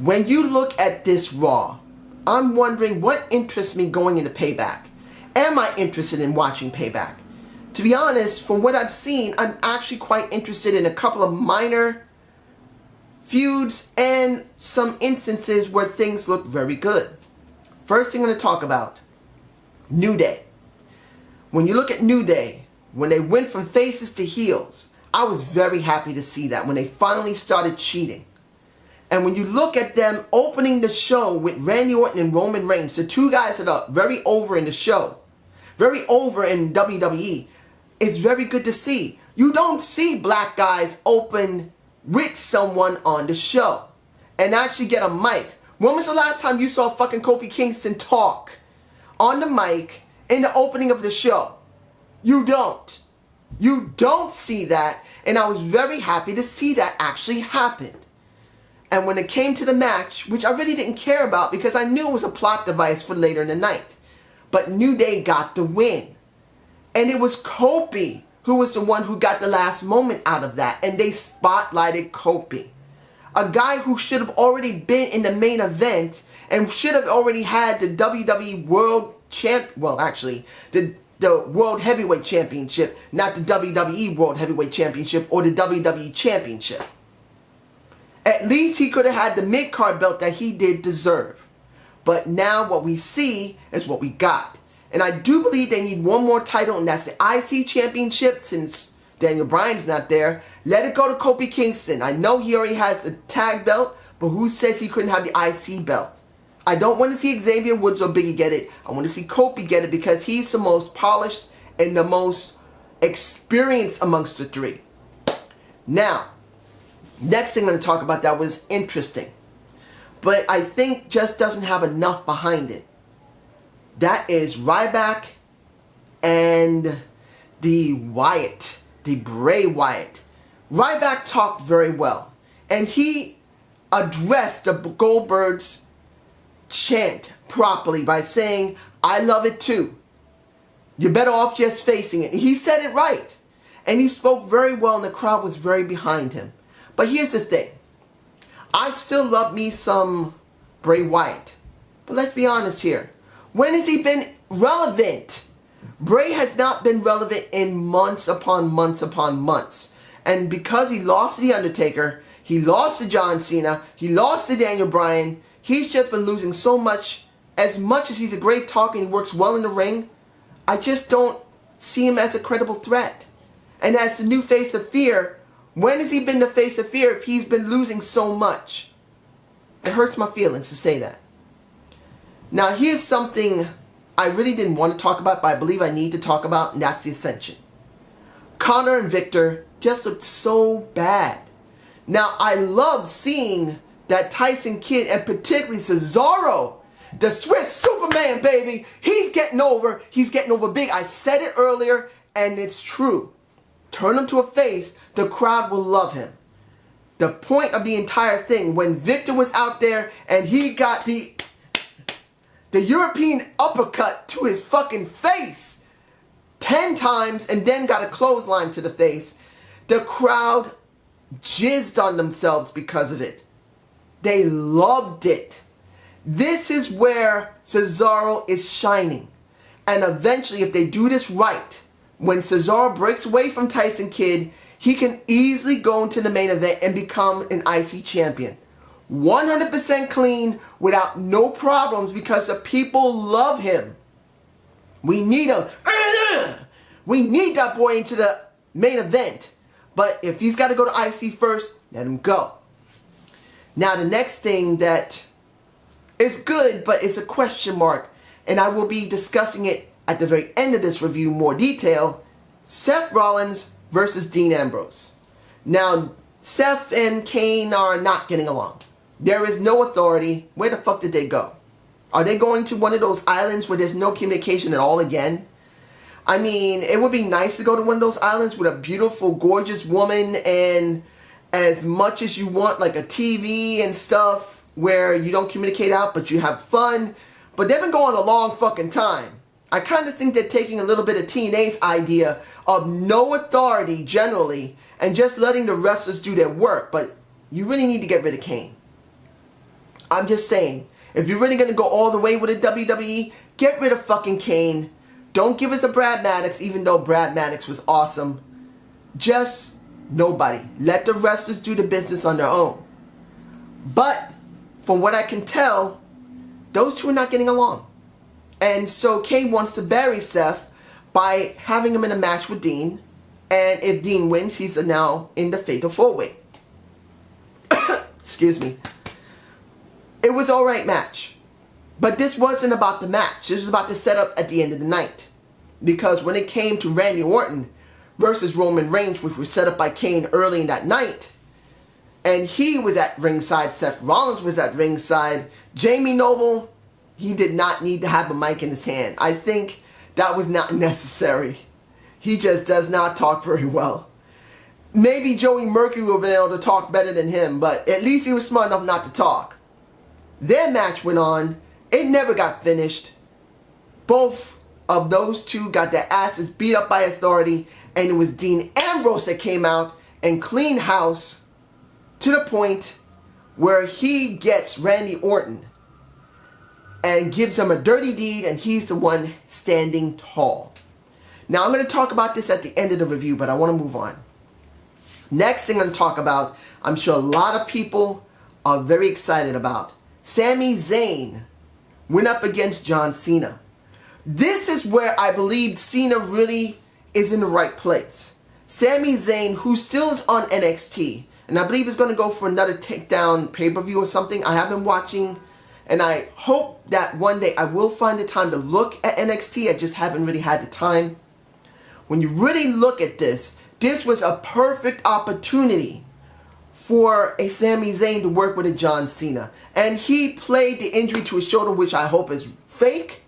when you look at this Raw, I'm wondering what interests me going into Payback. Am I interested in watching Payback? To be honest, from what I've seen, I'm actually quite interested in a couple of minor feuds and some instances where things look very good. First thing I'm going to talk about, New Day. When you look at New Day, when they went from faces to heels, I was very happy to see that when they finally started cheating. And when you look at them opening the show with Randy Orton and Roman Reigns, the two guys that are very over in the show, very over in WWE, it's very good to see. You don't see black guys open with someone on the show and actually get a mic. When was the last time you saw fucking Kofi Kingston talk on the mic in the opening of the show? You don't. You don't see that, and I was very happy to see that actually happen. And when it came to the match, which I really didn't care about because I knew it was a plot device for later in the night, but New Day got the win. And it was Kofi who was the one who got the last moment out of that, and they spotlighted Kofi. A guy who should have already been in the main event and should have already had the WWE World Champ, well actually, the World Heavyweight Championship, not the WWE World Heavyweight Championship or the WWE Championship. At least he could have had the mid-card belt that he did deserve. But now what we see is what we got. And I do believe they need one more title, and that's the IC Championship since Daniel Bryan's not there. Let it go to Kofi Kingston. I know he already has a tag belt, but who said he couldn't have the IC belt? I don't want to see Xavier Woods or Biggie get it. I want to see Kofi get it because he's the most polished and the most experienced amongst the three. Now, next thing I'm going to talk about that was interesting, but I think just doesn't have enough behind it. That is Ryback and the Bray Wyatt. Ryback talked very well, and he addressed the Goldbergs chant properly by saying, "I love it too. You're better off just facing it." He said it right, and he spoke very well, and the crowd was very behind him. But here's the thing. I still love me some Bray Wyatt. But let's be honest here. When has he been relevant? Bray has not been relevant in months upon months upon months. And because he lost to The Undertaker, he lost to John Cena, he lost to Daniel Bryan, he's just been losing so much. As much as he's a great talker and he works well in the ring, I just don't see him as a credible threat. And as the new face of fear, when has he been the face of fear if he's been losing so much? It hurts my feelings to say that. Now here's something I really didn't want to talk about, but I believe I need to talk about, and that's the Ascension. Connor and Victor just looked so bad. Now I loved seeing that Tyson Kidd, and particularly Cesaro, the Swiss Superman, baby, he's getting over big. I said it earlier, and it's true. Turn him to a face, the crowd will love him. The point of the entire thing, when Victor was out there and he got the European uppercut to his fucking face 10 times and then got a clothesline to the face, the crowd jizzed on themselves because of it. They loved it. This is where Cesaro is shining. And eventually, if they do this right, when Cesaro breaks away from Tyson Kidd, he can easily go into the main event and become an IC champion. 100% clean, without no problems, because the people love him. We need him. We need that boy into the main event. But if he's got to go to IC first, let him go. Now the next thing that is good, but it's a question mark, and I will be discussing it at the very end of this review in more detail, Seth Rollins versus Dean Ambrose. Now, Seth and Kane are not getting along. There is no authority. Where the fuck did they go? Are they going to one of those islands where there's no communication at all again? I mean, it would be nice to go to one of those islands with a beautiful, gorgeous woman and as much as you want, like a TV and stuff, where you don't communicate out, but you have fun. But they've been going a long fucking time. I kind of think they're taking a little bit of TNA's idea of no authority generally and just letting the wrestlers do their work. But you really need to get rid of Kane. I'm just saying, if you're really going to go all the way with a WWE, get rid of fucking Kane. Don't give us a Brad Maddox, even though Brad Maddox was awesome. Just nobody. Let the wrestlers do the business on their own. But from what I can tell, those two are not getting along. And so Kane wants to bury Seth by having him in a match with Dean. And if Dean wins, he's now in the Fatal 4-Way. Excuse me. It was an alright match. But this wasn't about the match. This was about the setup at the end of the night. Because when it came to Randy Orton versus Roman Reigns, which was set up by Kane early in that night, and he was at ringside, Seth Rollins was at ringside, Jamie Noble, he did not need to have a mic in his hand. I think that was not necessary. He just does not talk very well. Maybe Joey Mercury would have been able to talk better than him, but at least he was smart enough not to talk. Their match went on. It never got finished. Both of those two got their asses beat up by Authority, and it was Dean Ambrose that came out and cleaned house to the point where he gets Randy Orton and gives him a dirty deed, and he's the one standing tall. Now, I'm going to talk about this at the end of the review, but I want to move on. Next thing I'm going to talk about, I'm sure a lot of people are very excited about. Sami Zayn went up against John Cena. This is where I believe Cena really is in the right place. Sami Zayn, who still is on NXT, and I believe is going to go for another takedown pay-per-view or something. I have been watching, and I hope that one day I will find the time to look at NXT. I just haven't really had the time. When you really look at this, this was a perfect opportunity for a Sami Zayn to work with a John Cena. And he played the injury to his shoulder, which I hope is fake,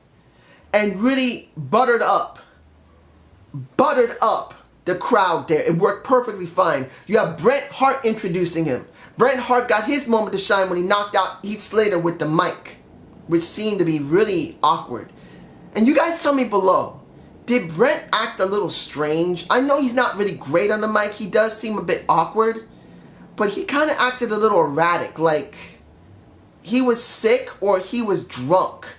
and really buttered up the crowd there. It worked perfectly fine. You have Bret Hart introducing him. Bret Hart got his moment to shine when he knocked out Heath Slater with the mic, which seemed to be really awkward. And you guys tell me below, did Bret act a little strange? I know he's not really great on the mic. He does seem a bit awkward. But he kind of acted a little erratic, like he was sick or he was drunk.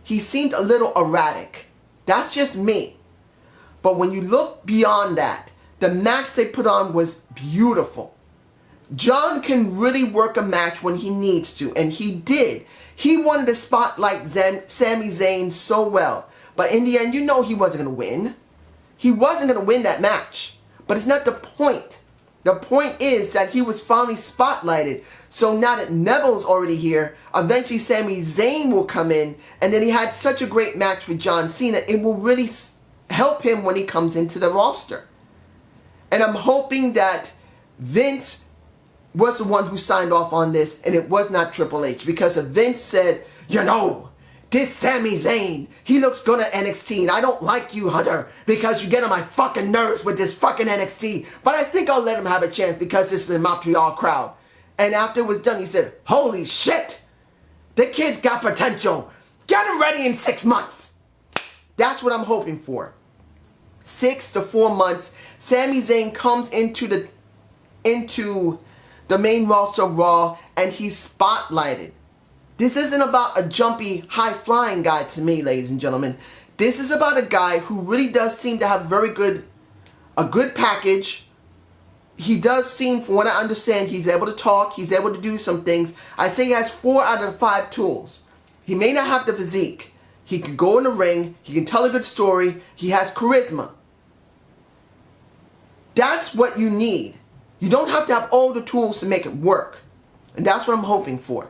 He seemed a little erratic. That's just me. But when you look beyond that, the match they put on was beautiful. John can really work a match when he needs to, and he did. He wanted to spotlight Sami Zayn so well. But in the end, you know he wasn't going to win. He wasn't going to win that match. But it's not the point. The point is that he was finally spotlighted. So now that Neville's already here, eventually Sami Zayn will come in. And then he had such a great match with John Cena. It will really help him when he comes into the roster. And I'm hoping that Vince was the one who signed off on this, and it was not Triple H. Because if Vince said, you know, this Sami Zayn, he looks good at NXT, and I don't like you, Hunter, because you get on my fucking nerves with this fucking NXT. But I think I'll let him have a chance because this is the Montreal crowd. And after it was done, he said, holy shit, the kid's got potential. Get him ready in 6 months. That's what I'm hoping for. 6 to 4 months, Sami Zayn comes into the main roster of Raw, and he's spotlighted. This isn't about a jumpy, high-flying guy to me, ladies and gentlemen. This is about a guy who really does seem to have a good package. He does seem, from what I understand, he's able to talk. He's able to do some things. I say he has 4 out of the 5 tools. He may not have the physique. He can go in the ring. He can tell a good story. He has charisma. That's what you need. You don't have to have all the tools to make it work. And that's what I'm hoping for.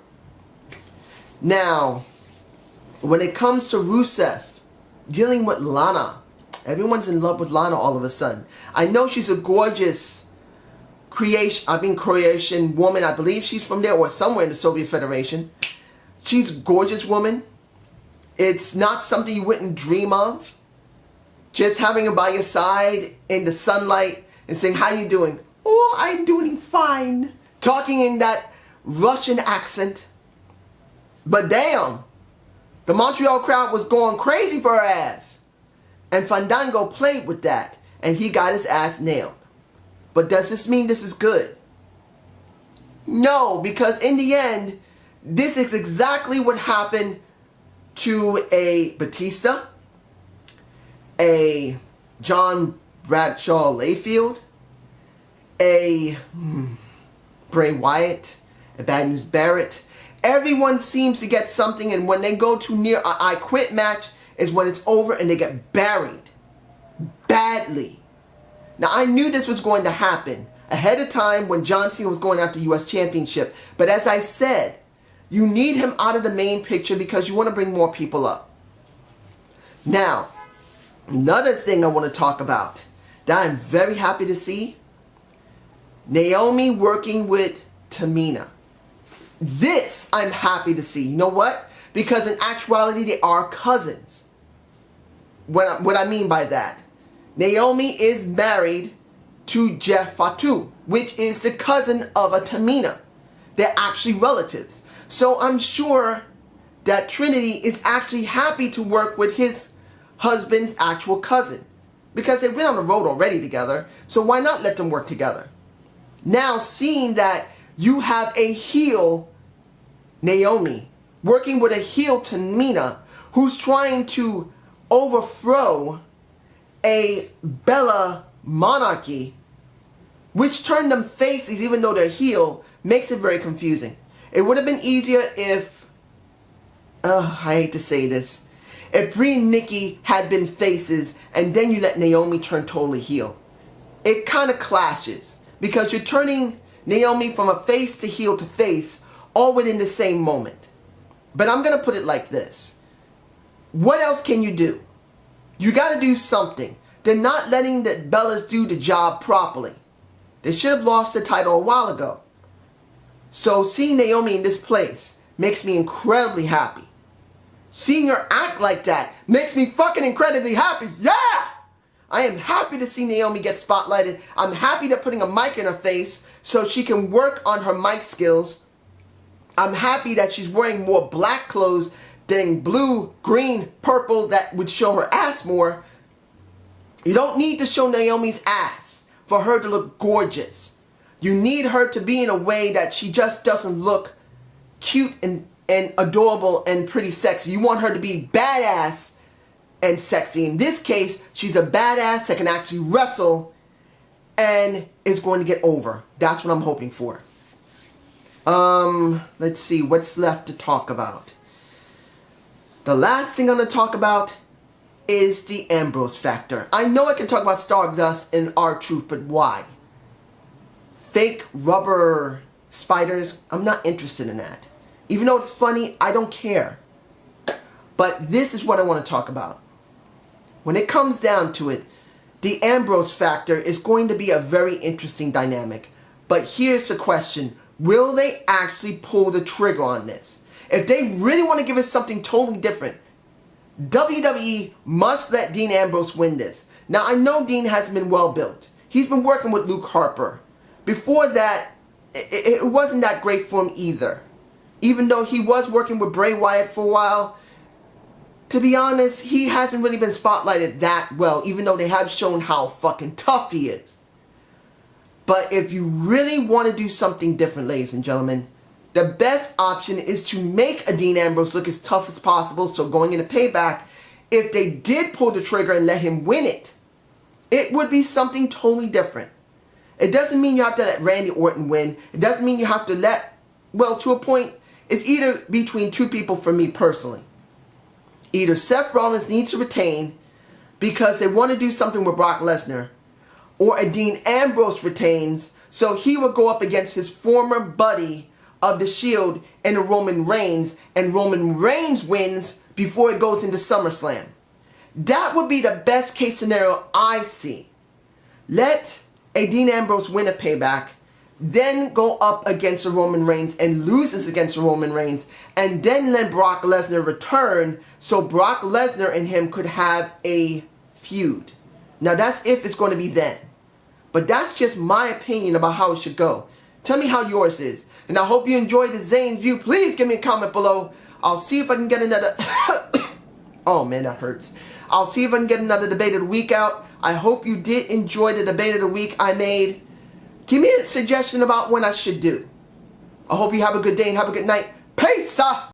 Now, when it comes to Rusev dealing with Lana, everyone's in love with Lana all of a sudden. I know she's a gorgeous Croatian woman. I believe she's from there or somewhere in the Soviet Federation. She's a gorgeous woman. It's not something you wouldn't dream of. Just having her by your side in the sunlight and saying, how you doing? Oh, I'm doing fine. Talking in that Russian accent. But damn, the Montreal crowd was going crazy for her ass. And Fandango played with that. And he got his ass nailed. But does this mean this is good? No, because in the end, This is exactly what happened to a Batista, a John Bradshaw Layfield, a Bray Wyatt, a Bad News Barrett. Everyone seems to get something, and when they go to near a I Quit match is when it's over and they get buried. Badly. Now, I knew this was going to happen ahead of time when John Cena was going after the U.S. Championship. But as I said, you need him out of the main picture because you want to bring more people up. Now, another thing I want to talk about that I'm very happy to see, Naomi working with Tamina. This I'm happy to see. You know what? Because in actuality, they are cousins. What I mean by that, Naomi is married to Jeff Fatu, which is the cousin of a Tamina. They're actually relatives. So I'm sure that Trinity is actually happy to work with his husband's actual cousin. Because they've been on the road already together, so why not let them work together? Now, seeing that you have a heel Naomi working with a heel Tamina who's trying to overthrow a Bella monarchy, which turned them faces even though they're heel, makes it very confusing. It would have been easier if, I hate to say this, if Brie and Nikki had been faces and then you let Naomi turn totally heel. It kind of clashes because you're turning Naomi from a face to heel to face all within the same moment. But I'm going to put it like this. What else can you do? You got to do something. They're not letting the Bellas do the job properly. They should have lost the title a while ago. So seeing Naomi in this place makes me incredibly happy. Seeing her act like that makes me fucking incredibly happy. Yeah! I am happy to see Naomi get spotlighted. I'm happy they're putting a mic in her face so she can work on her mic skills. I'm happy that she's wearing more black clothes than blue, green, purple that would show her ass more. You don't need to show Naomi's ass for her to look gorgeous. You need her to be in a way that she just doesn't look cute and adorable and pretty sexy. You want her to be badass and sexy. In this case, she's a badass that can actually wrestle and is going to get over. That's what I'm hoping for. Let's see what's left to talk about. The last thing I'm going to talk about is the Ambrose Factor. I know I can talk about Stardust and R-Truth, but why? Fake rubber spiders, I'm not interested in that. Even though it's funny, I don't care. But this is what I want to talk about. When it comes down to it, the Ambrose Factor is going to be a very interesting dynamic. But here's the question. Will they actually pull the trigger on this? If they really want to give us something totally different, WWE must let Dean Ambrose win this. Now, I know Dean hasn't been well built. He's been working with Luke Harper. Before that, it wasn't that great for him either. Even though he was working with Bray Wyatt for a while, to be honest, he hasn't really been spotlighted that well, even though they have shown how fucking tough he is. But if you really want to do something different, ladies and gentlemen, the best option is to make a Dean Ambrose look as tough as possible. So going into Payback, if they did pull the trigger and let him win it, it would be something totally different. It doesn't mean you have to let Randy Orton win. It doesn't mean you have to let, well, to a point, it's either between two people for me personally. Either Seth Rollins needs to retain because they want to do something with Brock Lesnar, or a Dean Ambrose retains so he would go up against his former buddy of the Shield and a Roman Reigns, and Roman Reigns wins before it goes into SummerSlam. That would be the best case scenario I see. Let a Dean Ambrose win a Payback, then go up against a Roman Reigns and loses against a Roman Reigns, and then let Brock Lesnar return so Brock Lesnar and him could have a feud. Now that's if it's going to be then. But that's just my opinion about how it should go. Tell me how yours is. And I hope you enjoyed the Zane's view. Please give me a comment below. I'll see if I can get another... Oh man, that hurts. I'll see if I can get another debate of the week out. I hope you did enjoy the debate of the week I made. Give me a suggestion about when I should do. I hope you have a good day and have a good night. Peace! Pizza!